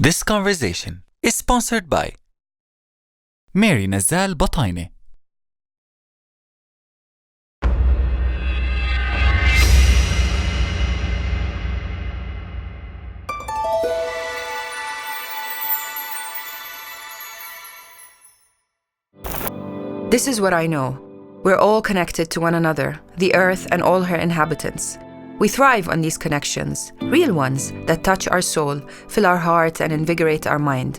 This conversation is sponsored by Mary Nazal Bataine. This is what I know. We're all connected to one another, the earth and all her inhabitants. We thrive on these connections, real ones that touch our soul, fill our heart and invigorate our mind.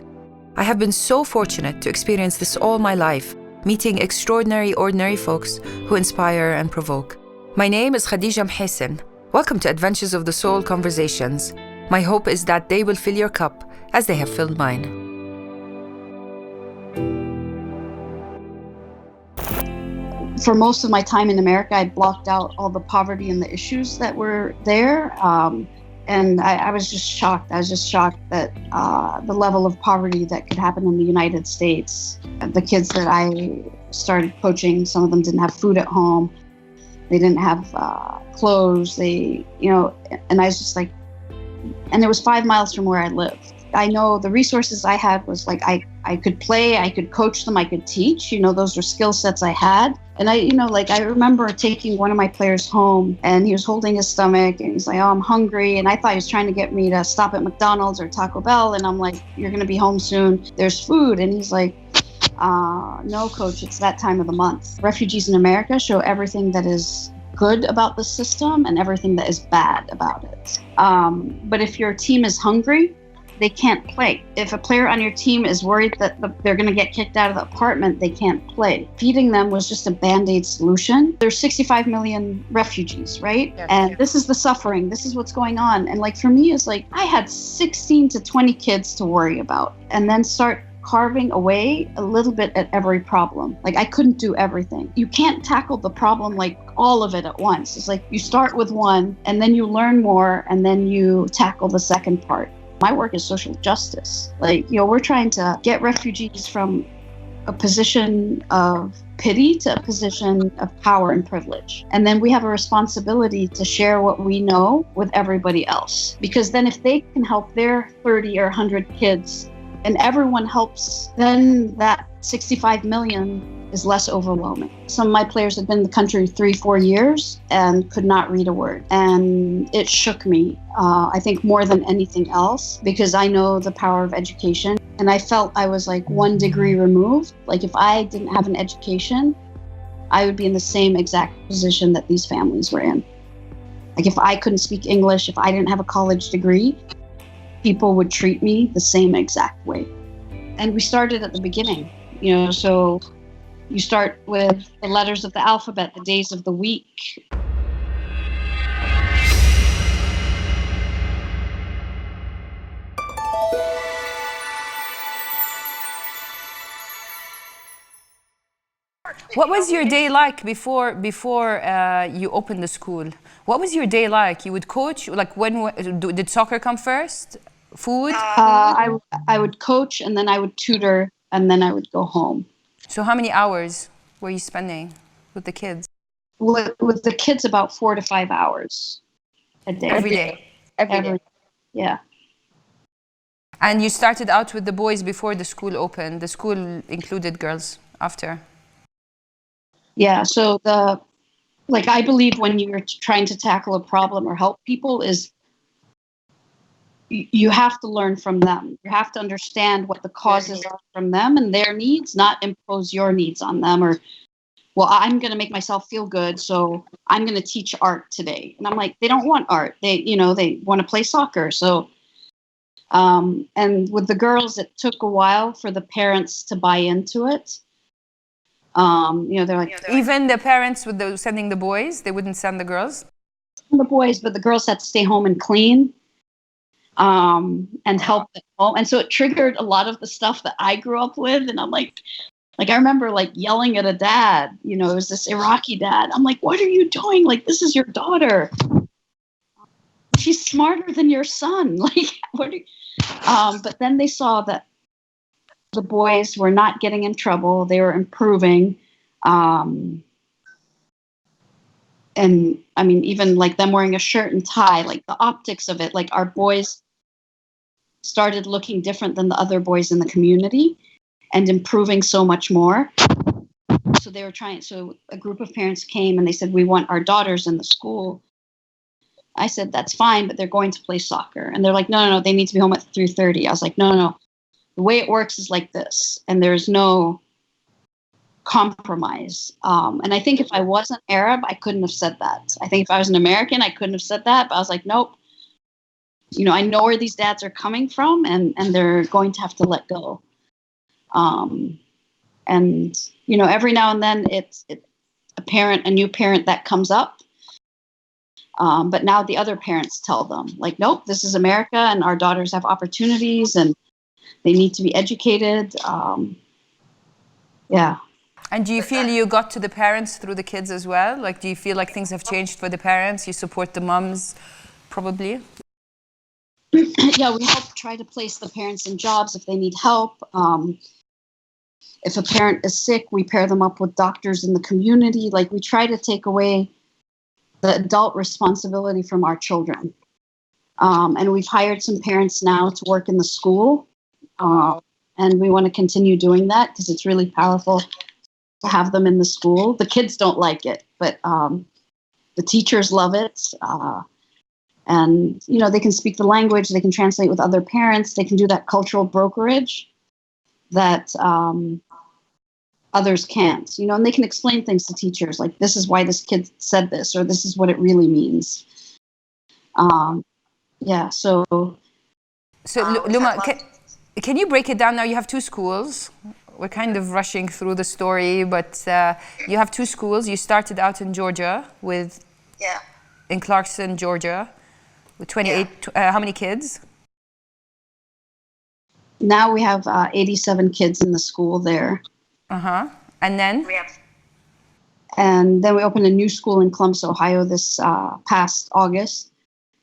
I have been so fortunate to experience this all my life, meeting extraordinary ordinary folks who inspire and provoke. My name is Khadija Muhaisen. Welcome to Adventures of the Soul Conversations. My hope is that they will fill your cup as they have filled mine. For most of my time in America, I blocked out all the poverty and the issues that were there. And I was just shocked. I was just shocked that the level of poverty that could happen in the United States. The kids that I started coaching, some of them didn't have food at home. They didn't have clothes. And I was just like, and it was 5 miles from where I lived. I know the resources I had was like, I could play, I could coach them, I could teach, those were skill sets I had. And I remember taking one of my players home and he was holding his stomach and he's like, oh, I'm hungry. And I thought he was trying to get me to stop at McDonald's or Taco Bell. And I'm like, you're going to be home soon. There's food. And he's like, no, coach, it's that time of the month. Refugees in America show everything that is good about the system and everything that is bad about it. But if your team is hungry, they can't play. If a player on your team is worried that they're going to get kicked out of the apartment, they can't play. Feeding them was just a Band-Aid solution. There's 65 million refugees, right? Yes. And this is the suffering. This is what's going on. And for me, it's like I had 16 to 20 kids to worry about and then start carving away a little bit at every problem. I couldn't do everything. You can't tackle the problem all of it at once. It's like you start with one and then you learn more and then you tackle the second part. My work is social justice. We're trying to get refugees from a position of pity to a position of power and privilege. And then we have a responsibility to share what we know with everybody else. Because then if they can help their 30 or 100 kids and everyone helps, then that 65 million is less overwhelming. Some of my players had been in the country 3-4 years and could not read a word. And it shook me, I think more than anything else, because I know the power of education. And I felt I was 1 degree removed. If I didn't have an education, I would be in the same exact position that these families were in. If I couldn't speak English, if I didn't have a college degree, people would treat me the same exact way. And we started at the beginning, so you start with the letters of the alphabet, the days of the week. What was your day like before you opened the school? What was your day like? You would coach? Did soccer come first? Food? I would coach and then I would tutor and then I would go home. So how many hours were you spending with the kids? With the kids, about 4 to 5 hours a day. Every day? Every day. Yeah. And you started out with the boys before the school opened. The school included girls after? Yeah, so I believe when you're trying to tackle a problem or help people is you have to learn from them. You have to understand what the causes are from them and their needs, not impose your needs on them or, well, I'm going to make myself feel good, so I'm going to teach art today. And I'm like, they don't want art. They want to play soccer. So, and with the girls, it took a while for the parents to buy into it. They're like, even the parents with sending the boys, they wouldn't send the girls? The boys, but the girls had to stay home and clean. And help at home. And so it triggered a lot of the stuff that I grew up with. And I'm like I remember yelling at a dad, it was this Iraqi dad. I'm like, what are you doing? This is your daughter. She's smarter than your son. What are you? But then they saw that the boys were not getting in trouble. They were improving. And even them wearing a shirt and tie, the optics of it, our boys started looking different than the other boys in the community and improving so much more. So so a group of parents came and they said, we want our daughters in the school. I said, that's fine, but they're going to play soccer. And they're like, no, they need to be home at 3:30. I was like, no. The way it works is like this. And there's no compromise. And I think if I wasn't Arab, I couldn't have said that. I think if I was an American, I couldn't have said that. But I was like, nope. I know where these dads are coming from, and they're going to have to let go. And every now and then it's a new parent that comes up. But now the other parents tell them, like, nope, this is America, and our daughters have opportunities, and they need to be educated. Yeah. And do you feel you got to the parents through the kids as well? Like, do you feel like things have changed for the parents? You support the moms, probably? Yeah, we help try to place the parents in jobs if they need help. If a parent is sick, we pair them up with doctors in the community. Like, we try to take away the adult responsibility from our children. And we've hired some parents now to work in the school. And we want to continue doing that because it's really powerful to have them in the school. The kids don't like it, but the teachers love it. And, they can speak the language, they can translate with other parents, they can do that cultural brokerage that others can't, and they can explain things to teachers, like, this is why this kid said this, or this is what it really means. Yeah, so Luma, can you break it down now? You have two schools. We're kind of rushing through the story, but you have two schools. You started out in Georgia in Clarkson, Georgia, with 28, how many kids? Now we have 87 kids in the school there. And then? And then we opened a new school in Columbus, Ohio this past August.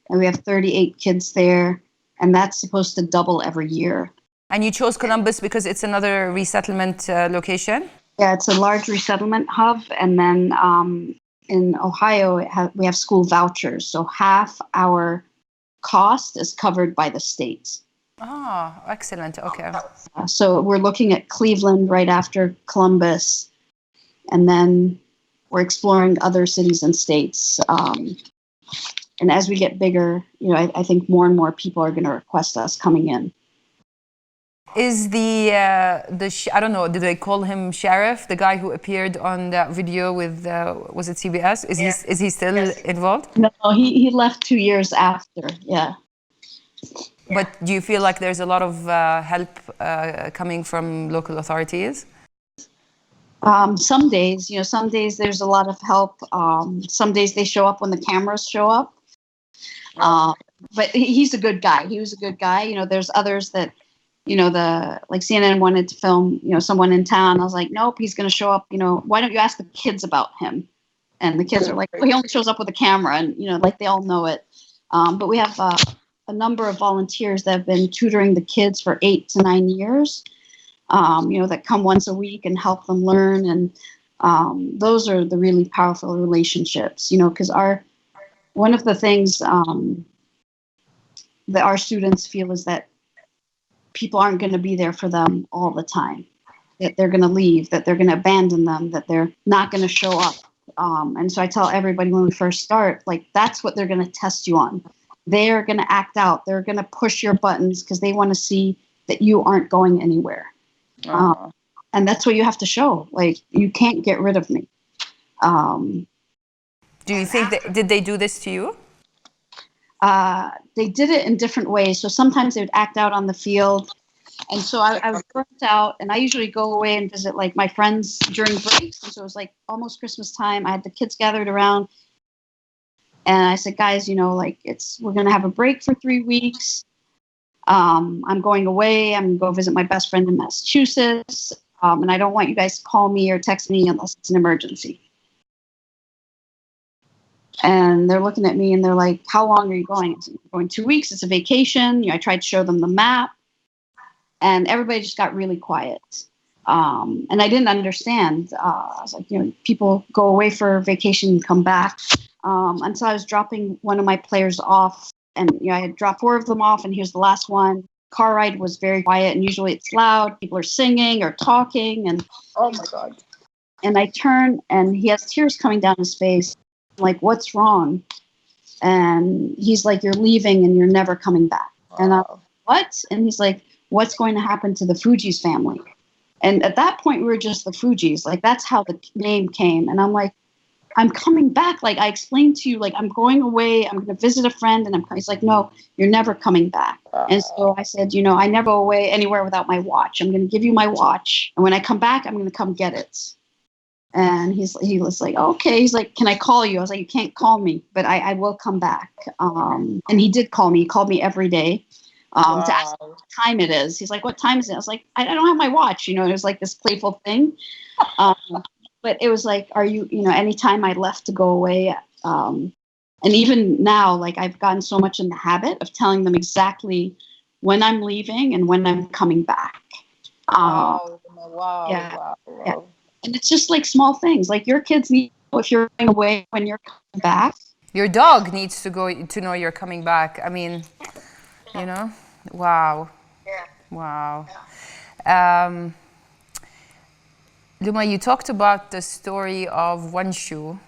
And we have 38 kids there. And that's supposed to double every year. And you chose Columbus because it's another resettlement location? Yeah, it's a large resettlement hub. And then in Ohio, we have school vouchers. So half our cost is covered by the state. Oh, excellent. Okay. So we're looking at Cleveland right after Columbus. And then we're exploring other cities and states. And as we get bigger, I think more and more people are going to request us coming in. Is I don't know, did they call him Sheriff, the guy who appeared on that video with, was it CBS? Is he still involved? No, he left 2 years after, yeah. But do you feel like there's a lot of help coming from local authorities? Some days, there's a lot of help. Some days they show up when the cameras show up. But he's a good guy. He was a good guy. There's others that, like CNN wanted to film, someone in town. I was like, nope, he's going to show up. Why don't you ask the kids about him? And the kids are like, well, he only shows up with a camera, and like they all know it. But we have a number of volunteers that have been tutoring the kids for 8 to 9 years. That come once a week and help them learn, and those are the really powerful relationships. Because one of the things that our students feel is that people aren't going to be there for them all the time, that they're going to leave, that they're going to abandon them, that they're not going to show up. And so I tell everybody when we first start, like, that's what they're going to test you on. They're going to act out. They're going to push your buttons because they want to see that you aren't going anywhere. And that's what you have to show. Like, you can't get rid of me. Do you think did they do this to you? They did it in different ways. So sometimes they would act out on the field. And so I was burnt out, and I usually go away and visit like my friends during breaks. And so it was like almost Christmas time. I had the kids gathered around, and I said, guys, we're going to have a break for 3 weeks. I'm going away. I'm going to go visit my best friend in Massachusetts. And I don't want you guys to call me or text me unless it's an emergency. And they're looking at me and they're like, how long are you going? I said, I'm going 2 weeks. It's a vacation. I tried to show them the map, and everybody just got really quiet. And I didn't understand. I was like, people go away for vacation and come back. And so I was dropping one of my players off, and I had dropped 4 of them off, and here's the last one. car ride was very quiet, and usually it's loud. People are singing or talking, and Oh my God. and I turn, and he has tears coming down his face. I'm like, what's wrong? And he's like, you're leaving and you're never coming back. And I'm like, what? And he's like, what's going to happen to the Fugees family? And at that point, we were just the Fugees. Like, that's how the name came. And I'm like, I'm coming back. Like, I explained to you, like, I'm going away. I'm going to visit a friend. And he's like, no, you're never coming back. And so I said, you know, I never go away anywhere without my watch. I'm going to give you my watch. And when I come back, I'm going to come get it. And he was like, okay. He's like, can I call you? I was like, you can't call me, but I will come back. And he did call me. He called me every day to ask what time it is. He's like, what time is it? I was like, I don't have my watch. You know, it was like this playful thing. But it was like, are you, you know, anytime I left to go away. And even now, like, I've gotten so much in the habit of telling them exactly when I'm leaving and when I'm coming back. Wow. Yeah. And it's just like small things. Like, your kids need to know if you're going away when you're coming back. Your dog needs to know you're coming back. I mean, you know? Wow. Wow. Luma, you talked about the story of one shoe.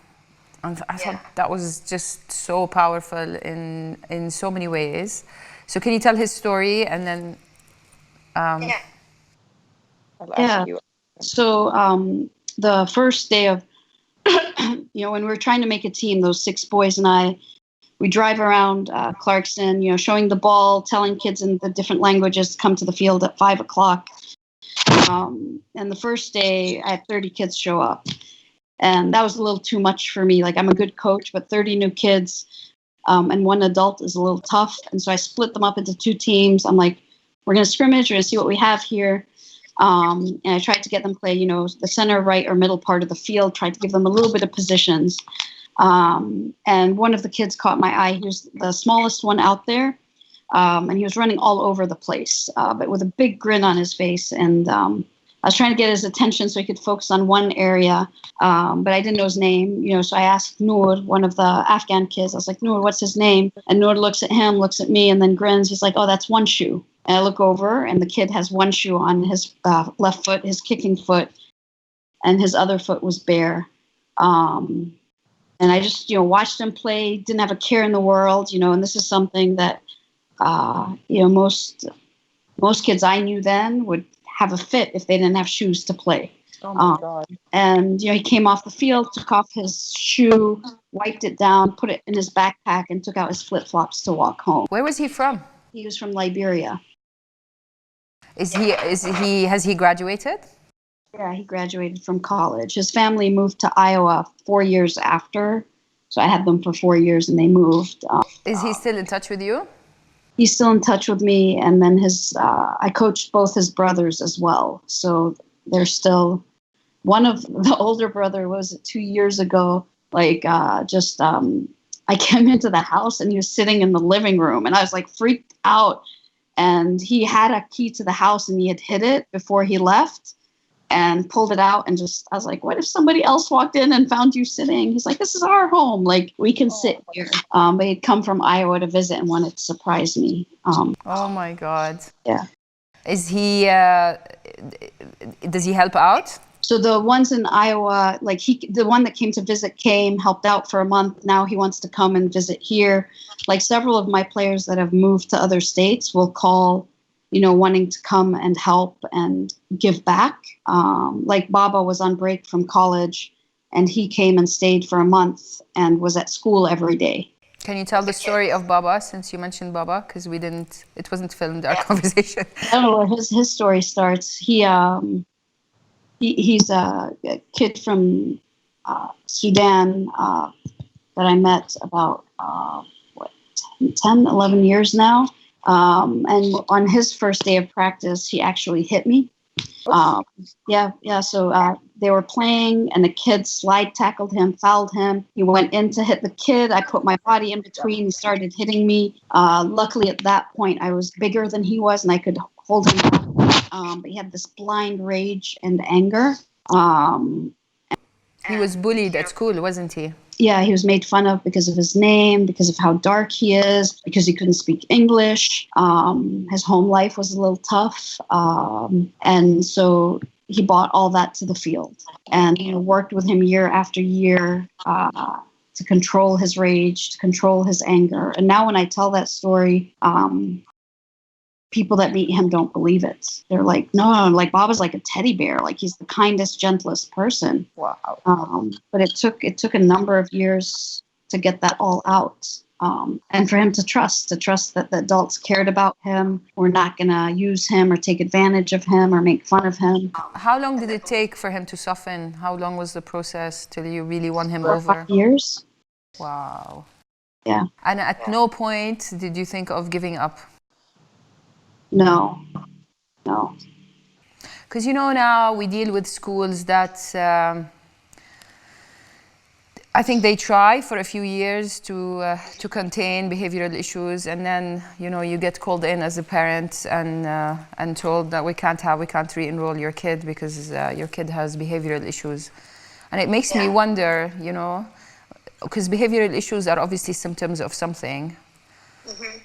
And I thought that was just so powerful in so many ways. So can you tell his story and then... I'll ask you. So the first day of, you know, when we were trying to make a team, those 6 boys and I, we drive around Clarkson, you know, showing the ball, telling kids in the different languages to come to the field at 5 o'clock. And the first day, I had 30 kids show up. And that was a little too much for me. Like, I'm a good coach, but 30 new kids and 1 adult is a little tough. And so I split them up into 2 teams. I'm like, we're going to scrimmage. We're going to see what we have here. And I tried to get them play, you know, the center, right, or middle part of the field, tried to give them a little bit of positions. And one of the kids caught my eye. He was the smallest one out there. And he was running all over the place, but with a big grin on his face. And I was trying to get his attention so he could focus on one area, but I didn't know his name, you know, so I asked Noor, one of the Afghan kids. I was like, Noor, what's his name? And Noor looks at him, looks at me, and then grins. He's like, oh, that's one shoe. And I look over, and the kid has one shoe on his left foot, his kicking foot, and his other foot was bare. And I just, you know, watched him play, didn't have a care in the world, you know, and this is something that, you know, most kids I knew then would have a fit if they didn't have shoes to play. Oh my God. And, you know, he came off the field, took off his shoe, wiped it down, put it in his backpack, and took out his flip-flops to walk home. Where was he from? He was from Liberia. Has he graduated? Yeah, he graduated from college. His family moved to Iowa 4 years after. So I had them for 4 years and they moved. Is he still in touch with you? He's still in touch with me. And then I coached both his brothers as well. So they're still, one of the older brother was 2 years ago, like I came into the house and he was sitting in the living room and I was like freaked out. And he had a key to the house and he had hid it before he left and pulled it out and I was like, what if somebody else walked in and found you sitting? He's like, this is our home. Like, we can sit here. But he'd come from Iowa to visit and wanted to surprise me. Oh my God. Yeah. Is he, does he help out? So the ones in Iowa, like the one that came to visit helped out for a month. Now he wants to come and visit here. Like several of my players that have moved to other states will call, you know, wanting to come and help and give back. Like Baba was on break from college and he came and stayed for a month and was at school every day. Can you tell the story of Baba, since you mentioned Baba? Because it wasn't filmed, our conversation. I don't know where his story starts. He's a kid from Sudan that I met about 10, 11 years now. And on his first day of practice, he actually hit me. So they were playing and the kid slide tackled him, fouled him. He went in to hit the kid. I put my body in between. He started hitting me. Luckily at that point, I was bigger than he was and I could hold him back. But he had this blind rage and anger. He was bullied at school, wasn't he? yeah, he was made fun of because of his name, because of how dark he is, because he couldn't speak English. His home life was a little tough. And so he brought all that to the field and, you know, worked with him year after year to control his rage, to control his anger. And now when I tell that story, people that meet him don't believe it. They're like, no, like Baba's like a teddy bear. Like he's the kindest, gentlest person. Wow. But it took a number of years to get that all out. And for him to trust that the adults cared about him, were not going to use him or take advantage of him or make fun of him. How long did it take for him to soften? How long was the process till you really won him 4 or over? 5 years. Wow. Yeah. And at no point did you think of giving up? No. Because, you know, now we deal with schools that I think they try for a few years to contain behavioral issues, and then, you know, you get called in as a parent and told that we can't re-enroll your kid because your kid has behavioral issues. And it makes me wonder, you know, because behavioral issues are obviously symptoms of something. Mm-hmm.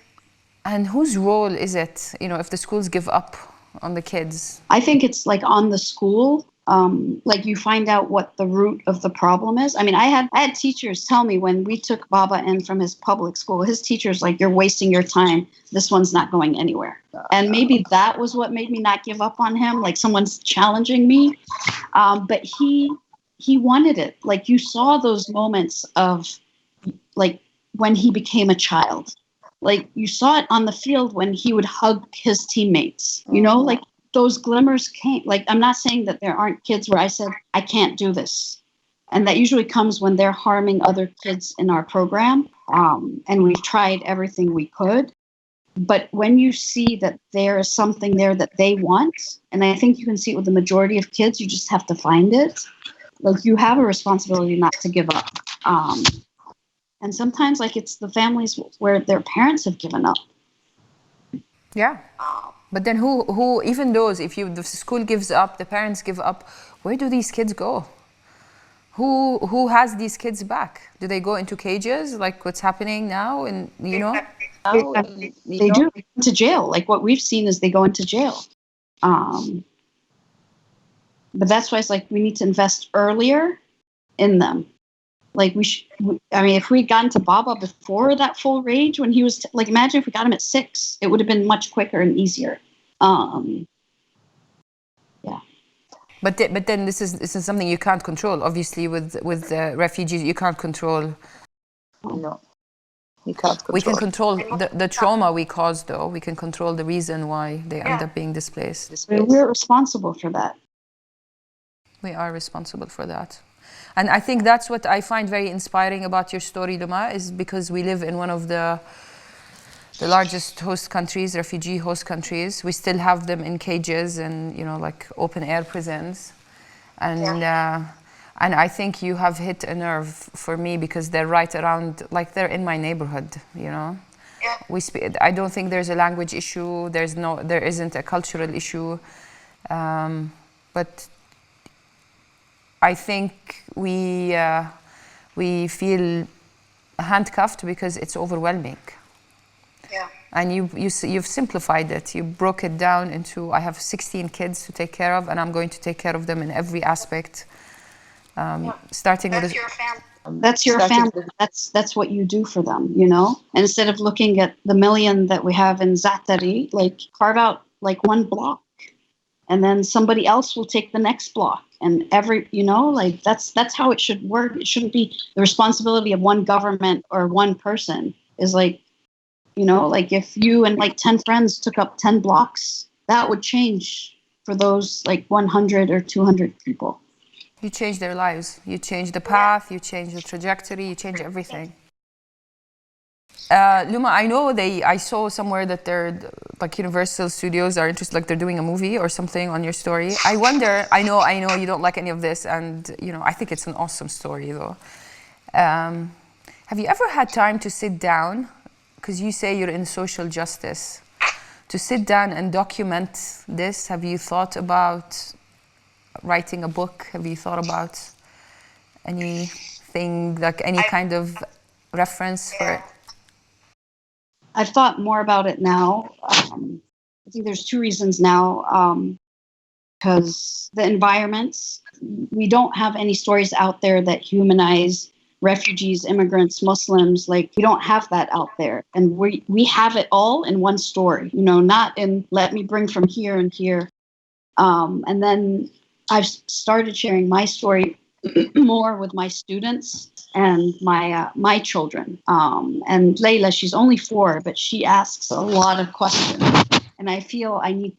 And whose role is it, you know, if the schools give up on the kids? I think it's like on the school. Like you find out what the root of the problem is. I mean, I had teachers tell me when we took Baba in from his public school, his teachers like, you're wasting your time. This one's not going anywhere. And maybe that was what made me not give up on him. Like someone's challenging me. But he wanted it. Like you saw those moments of like when he became a child. Like you saw it on the field when he would hug his teammates, you know, like those glimmers came. Like, I'm not saying that there aren't kids where I said, I can't do this. And that usually comes when they're harming other kids in our program. And we've tried everything we could. But when you see that there is something there that they want, and I think you can see it with the majority of kids, you just have to find it. Like you have a responsibility not to give up. And sometimes, like, it's the families where their parents have given up. Yeah. But then who even those, if the school gives up, the parents give up, where do these kids go? Who has these kids back? Do they go into cages like what's happening now? And, you know? They do. They go into jail. Like what we've seen is they go into jail. But that's why it's like we need to invest earlier in them. Like I mean, if we'd gotten to Baba before that full rage, when he was like, imagine if we got him at 6, it would have been much quicker and easier. Yeah. But then this is something you can't control. Obviously, with refugees, you can't control. No, you can't control. We can control the trauma we cause, though. We can control the reason why they end up being displaced. We're responsible for that. We are responsible for that. And I think that's what I find very inspiring about your story, Luma, is because we live in one of the largest host countries, refugee host countries. We still have them in cages and, you know, like open air prisons. And and I think you have hit a nerve for me because they're right around, like they're in my neighborhood, you know. Yeah. I don't think there's a language issue. There isn't a cultural issue, but I think we feel handcuffed because it's overwhelming. Yeah. And you've simplified it. You broke it down into, I have 16 kids to take care of, and I'm going to take care of them in every aspect. Starting That's with your family. That's your family. That's what you do for them, you know. And instead of looking at the million that we have in Zatari, like carve out like one block, and then somebody else will take the next block. And you know, like that's how it should work. It shouldn't be the responsibility of one government or one person. Is like, you know, like if you and like 10 friends took up 10 blocks, that would change for those like 100 or 200 people. You change their lives. You change the path. You change the trajectory. You change everything. Luma, I know I saw somewhere that they're like Universal Studios are interested, like they're doing a movie or something on your story. I wonder, I know you don't like any of this, and you know, I think it's an awesome story though. Have you ever had time to sit down, because you say you're in social justice, to sit down and document this? Have you thought about writing a book? Have you thought about any thing, like any kind of reference for it? I've thought more about it now. I think there's two reasons now. Because the environments, we don't have any stories out there that humanize refugees, immigrants, Muslims. Like, we don't have that out there. And we have it all in one story, you know, not in let me bring from here and here. And then I've started sharing my story more with my students and my children. And Layla, she's only 4, but she asks a lot of questions. And I feel I need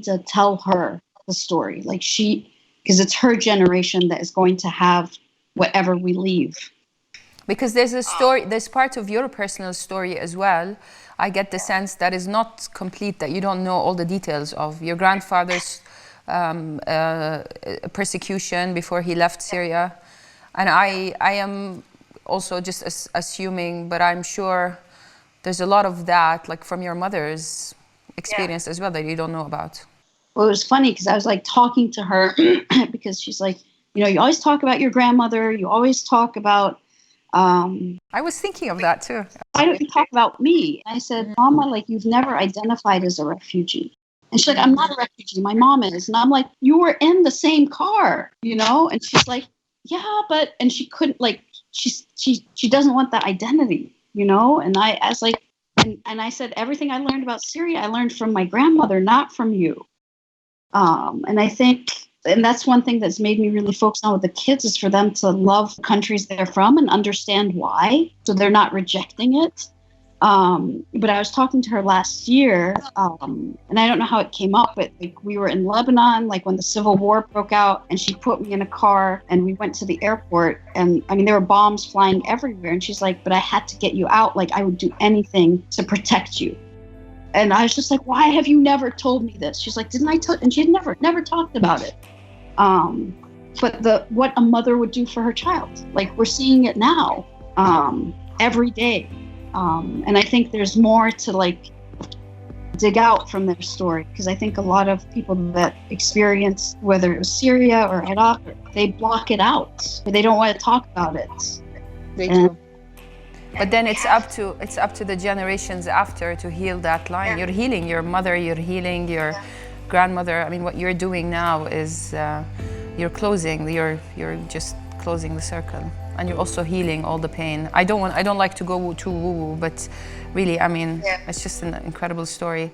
to tell her the story, like because it's her generation that is going to have whatever we leave. Because there's a story, there's part of your personal story as well. I get the sense that is not complete, that you don't know all the details of your grandfather's persecution before he left Syria. And I am also just assuming, but I'm sure there's a lot of that, like from your mother's experience as well, that you don't know about. Well, it was funny because I was like talking to her because she's like, you know, you always talk about your grandmother. You always talk about. I was thinking of that too. Why don't you talk about me? I said, Mama, like, you've never identified as a refugee. And she's like, I'm not a refugee. My mom is. And I'm like, you were in the same car, you know? And she's like, yeah, but, and she couldn't, like, she doesn't want that identity, you know? And I was like, and I said, everything I learned about Syria, I learned from my grandmother, not from you. And I think, and that's one thing that's made me really focus on with the kids, is for them to love the countries they're from and understand why, so they're not rejecting it. But I was talking to her last year, and I don't know how it came up, but like, we were in Lebanon, like when the civil war broke out, and she put me in a car and we went to the airport, and I mean, there were bombs flying everywhere. And she's like, but I had to get you out. Like, I would do anything to protect you. And I was just like, why have you never told me this? She's like, didn't I tell? And she had never talked about it. But what a mother would do for her child, like, we're seeing it now, every day. And I think there's more to like dig out from their story, because I think a lot of people that experience, whether it was Syria or Iraq, they block it out. They don't want to talk about it. They do. But then it's up to the generations after to heal that line. You're healing your mother, you're healing your grandmother. I mean, what you're doing now is you're just closing the circle, and you're also healing all the pain. I don't like to go too woo-woo, but really, I mean, it's just an incredible story.